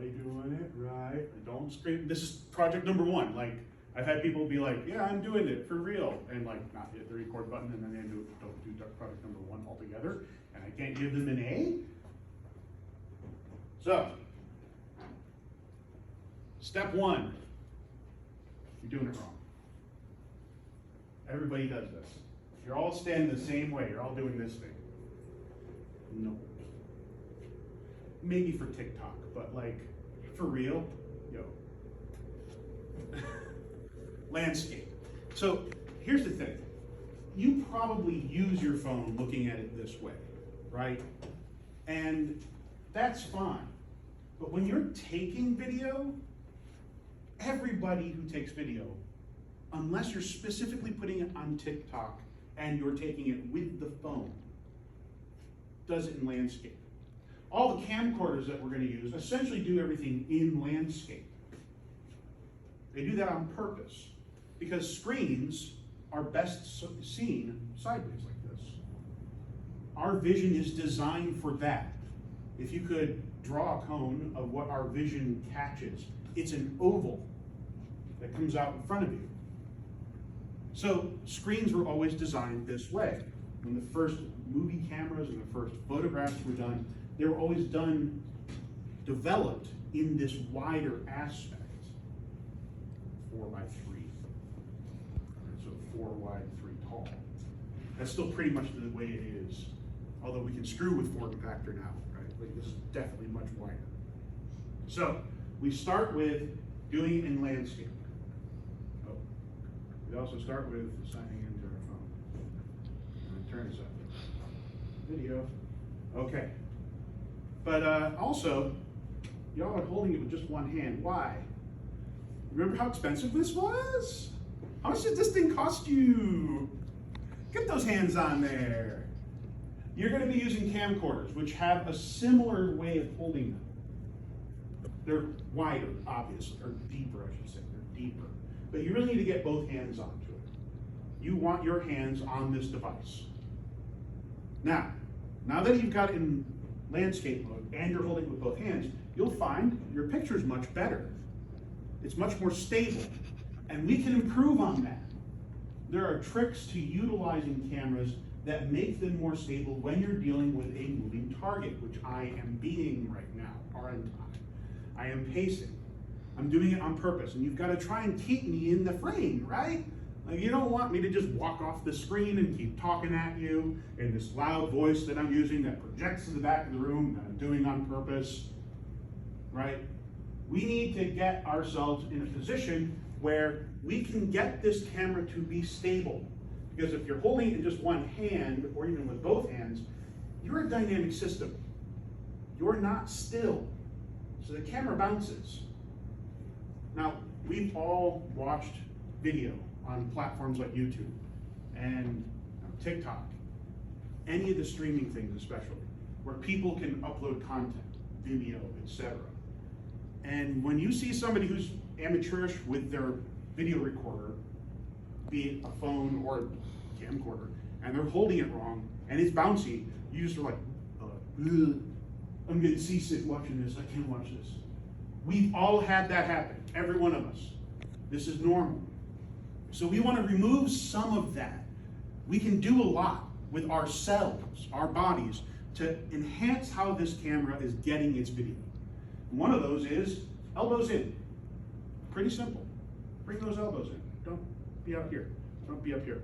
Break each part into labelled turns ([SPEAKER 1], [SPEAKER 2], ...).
[SPEAKER 1] everybody doing it right? Don't scream. This is project number one. Like, I've had people be like, yeah, I'm doing it for real. And like, not hit the record button, and then they don't do project number one altogether. And I can't give them an A. So, step one, you're doing it wrong. Everybody does this. You're all standing the same way. You're all doing this thing. No. Maybe for TikTok, but like, for real, yo. Landscape. So here's the thing. You probably use your phone looking at it this way, right? And that's fine. But when you're taking video, everybody who takes video, unless you're specifically putting it on TikTok and you're taking it with the phone, does it in landscape. All the camcorders that we're going to use essentially do everything in landscape. They do that on purpose because screens are best seen sideways like this. Our vision is designed for that. If you could draw a cone of what our vision catches, it's an oval that comes out in front of you. So screens were always designed this way. When the first movie cameras and the first photographs were done, they were always developed in this wider aspect. 4 by 3. So 4 wide, 3 tall. That's still pretty much the way it is. Although we can screw with form factor now, right? Like this is definitely much wider. So we start with doing it in landscape. Oh, we also start with signing into our phone. Turn this up. Video. Okay. But also, y'all are holding it with just one hand. Why? Remember how expensive this was? How much did this thing cost you? Get those hands on there. You're going to be using camcorders, which have a similar way of holding them. They're wider, obviously, or deeper, I should say. They're deeper. But you really need to get both hands onto it. You want your hands on this device. Now that you've got it in landscape mode and you're holding it with both hands, you'll find your picture's much better. It's much more stable, and we can improve on that. There are tricks to utilizing cameras that make them more stable when you're dealing with a moving target, which I am being right now, aren't I? I am pacing. I'm doing it on purpose, and you've got to try and keep me in the frame, right? Like, you don't want me to just walk off the screen and keep talking at you in this loud voice that I'm using that projects to the back of the room that I'm doing on purpose, right? We need to get ourselves in a position where we can get this camera to be stable. Because if you're holding it in just one hand, or even with both hands, you're a dynamic system. You're not still. So the camera bounces. Now, we've all watched video on platforms like YouTube and TikTok, any of the streaming things especially, where people can upload content, video, etc. And when you see somebody who's amateurish with their video recorder, be it a phone or a camcorder, and they're holding it wrong, and it's bouncy, you just are like, I'm getting seasick watching this, I can't watch this. We've all had that happen, every one of us. This is normal. So we want to remove some of that. We can do a lot with ourselves, our bodies, to enhance how this camera is getting its video. One of those is elbows in. Pretty simple. Bring those elbows in. Don't be out here. Don't be up here.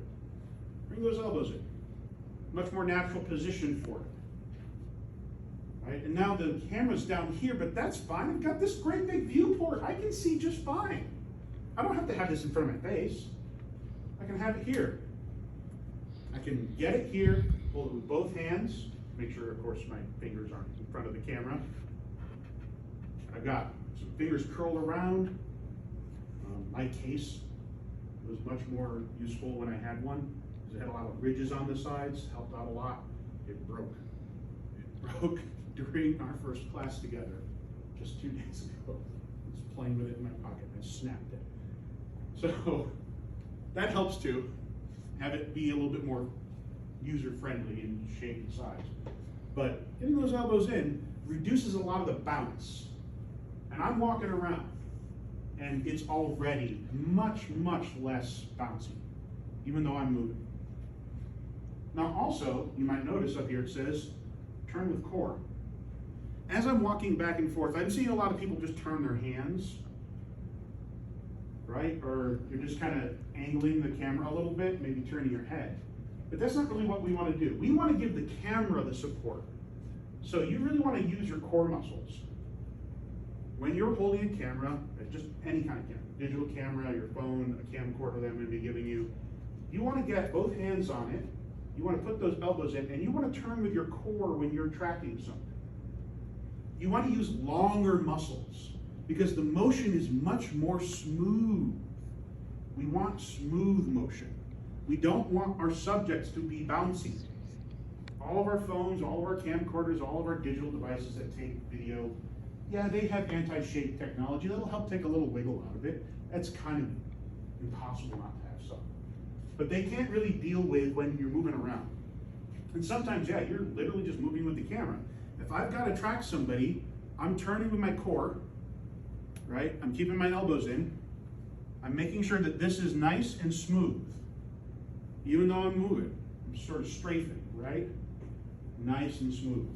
[SPEAKER 1] Bring those elbows in. Much more natural position for it. Right? And now the camera's down here, but that's fine. I've got this great big viewport. I can see just fine. I don't have to have this in front of my face. I can have it here. I can get it here, hold it with both hands. Make sure, of course, my fingers aren't in front of the camera. I've got some fingers curled around. My case was much more useful when I had one, because it had a lot of ridges on the sides, helped out a lot. It broke. It broke during our first class together, just 2 days ago. I was playing with it in my pocket and I snapped it. So that helps too. Have it be a little bit more user-friendly in shape and size. But getting those elbows in reduces a lot of the bounce And I'm walking around, and it's already much, much less bouncy, even though I'm moving. Now also, you might notice up here it says, turn with core. As I'm walking back and forth, I'm seeing a lot of people just turn their hands, right? Or you're just kind of angling the camera a little bit, maybe turning your head. But that's not really what we want to do. We want to give the camera the support. So you really want to use your core muscles. When you're holding a camera, just any kind of camera, digital camera, your phone, a camcorder that I'm going to be giving you, you want to get both hands on it, you want to put those elbows in, and you want to turn with your core when you're tracking something. You want to use longer muscles because the motion is much more smooth. We want smooth motion. We don't want our subjects to be bouncy. All of our phones, all of our camcorders, all of our digital devices that take video, yeah, they have anti-shake technology that'll help take a little wiggle out of it. That's kind of impossible not to have some. But they can't really deal with when you're moving around. And sometimes, yeah, you're literally just moving with the camera. If I've got to track somebody, I'm turning with my core, right? I'm keeping my elbows in. I'm making sure that this is nice and smooth. Even though I'm moving, I'm sort of strafing, right? Nice and smooth.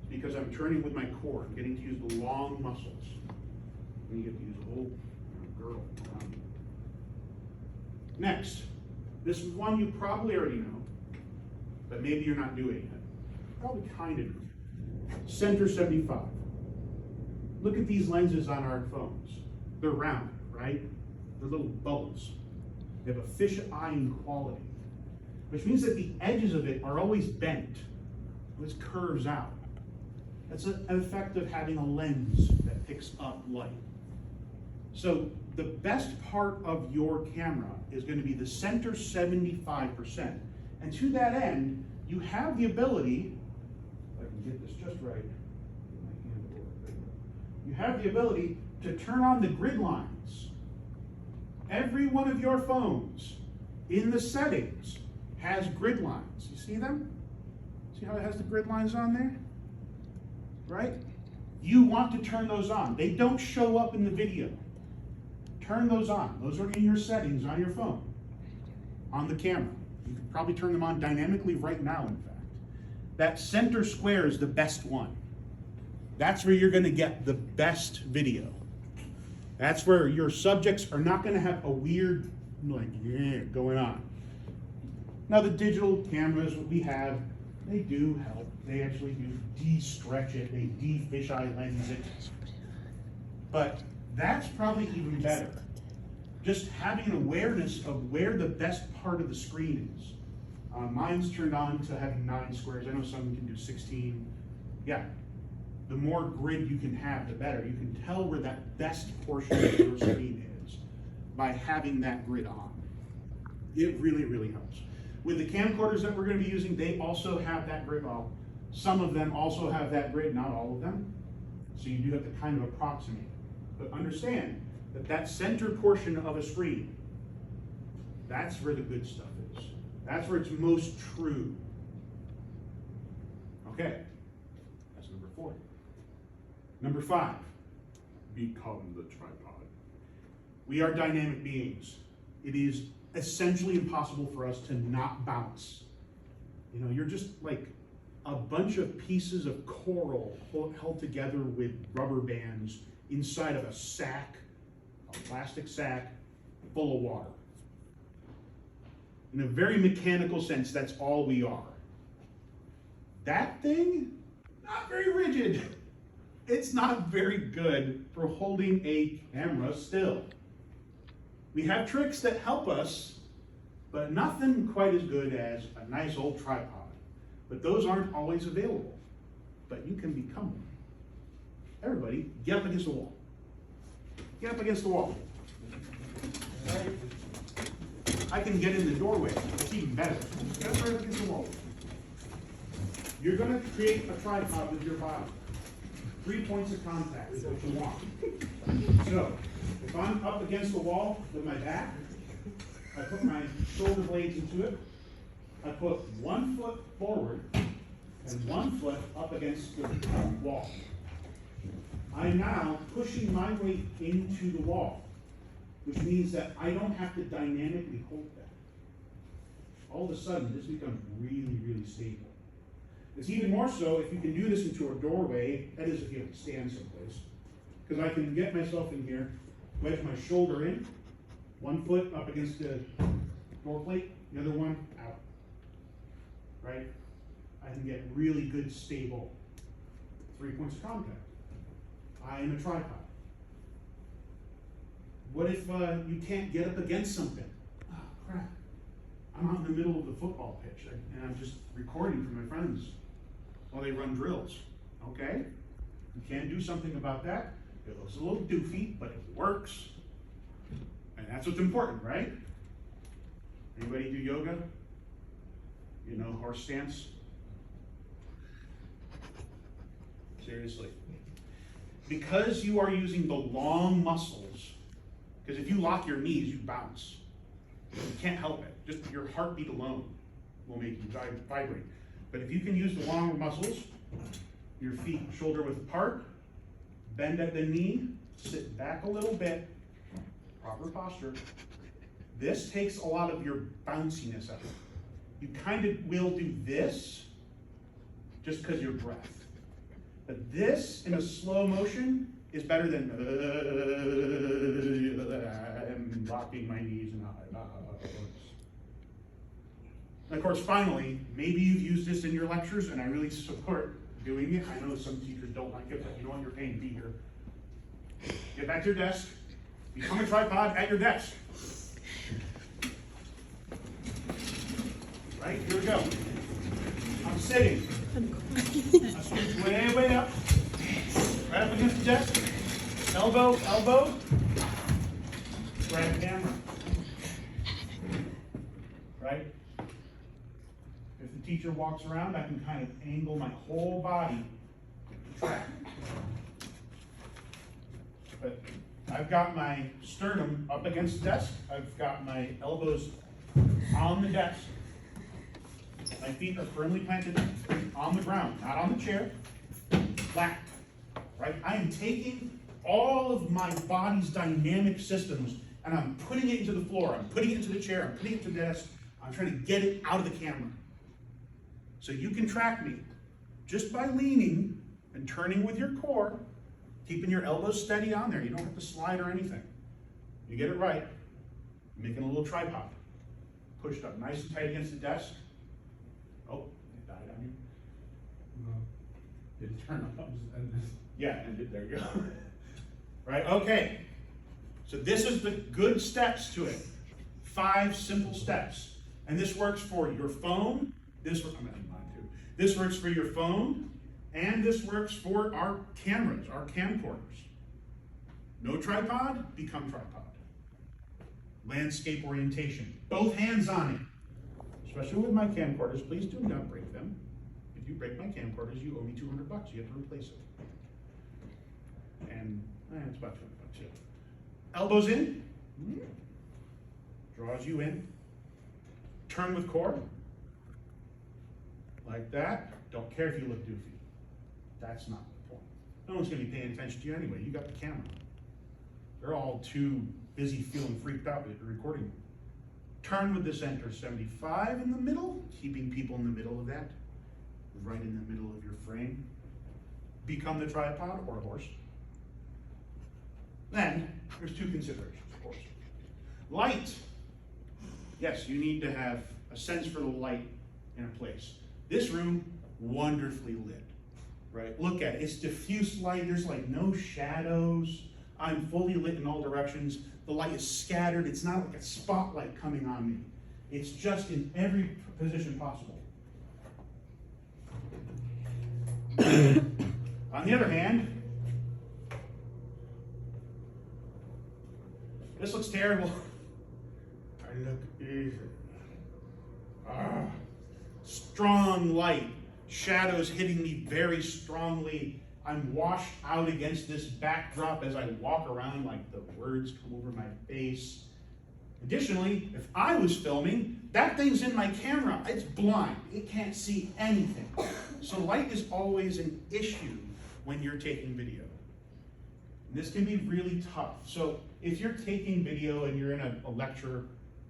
[SPEAKER 1] Because I'm turning with my core, I'm getting to use the long muscles. And you get to use a whole girdle around. Next, this is one you probably already know, but maybe you're not doing it. Probably kind of do. Center 75. Look at these lenses on our phones. They're round, right? They're little bubbles. They have a fish-eyeing quality, which means that the edges of it are always bent. It curves out. That's an effect of having a lens that picks up light. So the best part of your camera is going to be the center 75%. And to that end, you have the ability, if I can get this just right, you have the ability to turn on the grid lines. Every one of your phones in the settings has grid lines. You see them? See how it has the grid lines on there? Right? You want to turn those on. They don't show up in the video. Turn those on. Those are in your settings on your phone, on the camera. You can probably turn them on dynamically right now, in fact. That center square is the best one. That's where you're going to get the best video. That's where your subjects are not going to have a weird, like, going on. Now, the digital cameras we have, they do help. They actually do de-stretch it. They de-fisheye lens it. But that's probably even better. Just having an awareness of where the best part of the screen is. Mine's turned on to having 9 squares. I know some can do 16. Yeah. The more grid you can have, the better. You can tell where that best portion of your screen is by having that grid on. It really, really helps. With the camcorders that we're going to be using, they also have that grid. Well, some of them also have that grid, not all of them. So you do have to kind of approximate. But understand that that center portion of a screen, that's where the good stuff is. That's where it's most true. Okay, that's number 4. Number 5, become the tripod. We are dynamic beings. It is essentially impossible for us to not bounce. You know, you're just like a bunch of pieces of coral held together with rubber bands inside of a sack, a plastic sack full of water. In a very mechanical sense, that's all we are. That thing, not very rigid. It's not very good for holding a camera still. We have tricks that help us, but nothing quite as good as a nice old tripod. But those aren't always available. But you can become one. Everybody, get up against the wall. Get up against the wall. Right? I can get in the doorway. It's even better. Get up right against the wall. You're going to create a tripod with your body. 3 points of contact is what you want. So, if I'm up against the wall with my back, I put my shoulder blades into it. I put 1 foot forward and 1 foot up against the wall. I'm now pushing my weight into the wall, which means that I don't have to dynamically hold that. All of a sudden, this becomes really, really stable. It's even more so if you can do this into a doorway, that is if you have to stand someplace. Because I can get myself in here, wedge my shoulder in, one foot up against the door plate, the other one out. Right? I can get really good, stable 3 points of contact. I am a tripod. What if you can't get up against something? Oh, crap. I'm out in the middle of the football pitch and I'm just recording for my friends while they run drills. Okay? You can do something about that. It looks a little doofy, but it works. And that's what's important, right? Anybody do yoga? You know, horse stance? Seriously. Because you are using the long muscles, because if you lock your knees, you bounce. You can't help it. Just your heartbeat alone will make you vibrate. But if you can use the longer muscles, your feet shoulder width apart, bend at the knee, sit back a little bit, proper posture. This takes a lot of your bounciness out. You kind of will do this just because your breath. But this in a slow motion is better than I'm rocking my knees and And of course, finally, maybe you've used this in your lectures, and I really support doing it. I know some teachers don't like it, but you know what, you're paying to be here. Get back to your desk, become a tripod at your desk. Right, here we go. I'm sitting. I scoot way, way up. Right up against the desk. Elbow, elbow. Grab the camera. Right? If the teacher walks around, I can kind of angle my whole body to track. But I've got my sternum up against the desk. I've got my elbows on the desk. My feet are firmly planted on the ground, not on the chair, flat, right? I am taking all of my body's dynamic systems and I'm putting it into the floor, I'm putting it into the chair, I'm putting it into the desk, I'm trying to get it out of the camera. So you can track me just by leaning and turning with your core, keeping your elbows steady on there. You don't have to slide or anything. You get it right, making a little tripod. Pushed up nice and tight against the desk. Oh, it died on you?
[SPEAKER 2] No. Did it turn up?
[SPEAKER 1] Yeah, and there you go. Right, okay. So this is the good steps to it. 5 simple steps. And this works for your phone. This works, I'm going to mine too. This works for your phone, and this works for our cameras, our camcorders. No tripod, become tripod. Landscape orientation. Both hands on it. Especially with my camcorders, please do not break them. If you break my camcorders, you owe me $200. You have to replace it. And it's about $200, yeah. Elbows in. Draws you in. Turn with core. Like that. Don't care if you look doofy. That's not the point. No one's going to be paying attention to you anyway. You got the camera. They're all too busy feeling freaked out with the recording. Turn with the center 75 in the middle, keeping people in the middle of that, right in the middle of your frame. Become the tripod or horse. Then, there's 2 considerations, of course. Light. Yes, you need to have a sense for the light in a place. This room, wonderfully lit, right? Look at it, it's diffuse light, there's like no shadows. I'm fully lit in all directions. The light is scattered. It's not like a spotlight coming on me. It's just in every position possible. On the other hand, this looks terrible. I look easy. Strong light, shadows hitting me very strongly. I'm washed out against this backdrop as I walk around, like the words come over my face. Additionally, if I was filming, that thing's in my camera. It's blind. It can't see anything. So light is always an issue when you're taking video. And this can be really tough. So if you're taking video and you're in a lecture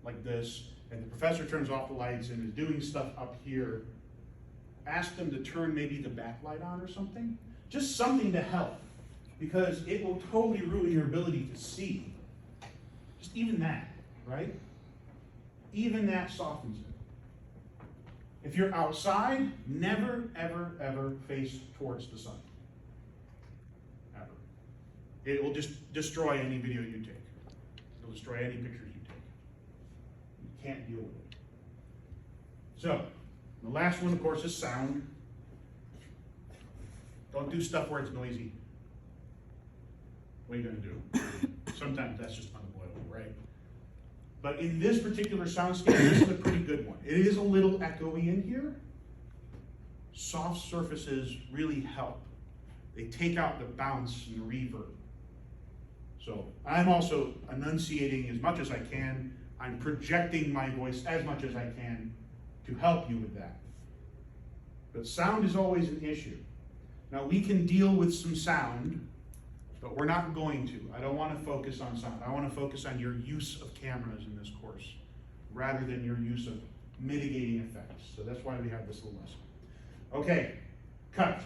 [SPEAKER 1] like this, and the professor turns off the lights and is doing stuff up here, ask them to turn maybe the backlight on or something. Just something to help, because it will totally ruin your ability to see. Just even that, right? Even that softens it. If you're outside, never, ever, ever face towards the sun. Ever. It will just destroy any video you take. It'll destroy any pictures you take. You can't deal with it. So, the last one, of course, is sound. Don't do stuff where it's noisy. What are you going to do? Sometimes that's just unavoidable, right? But in this particular soundscape, this is a pretty good one. It is a little echoey in here. Soft surfaces really help. They take out the bounce and the reverb. So I'm also enunciating as much as I can. I'm projecting my voice as much as I can to help you with that. But sound is always an issue. Now we can deal with some sound, but we're not going to. I don't want to focus on sound. I want to focus on your use of cameras in this course, rather than your use of mitigating effects. So that's why we have this little lesson. Okay, cut.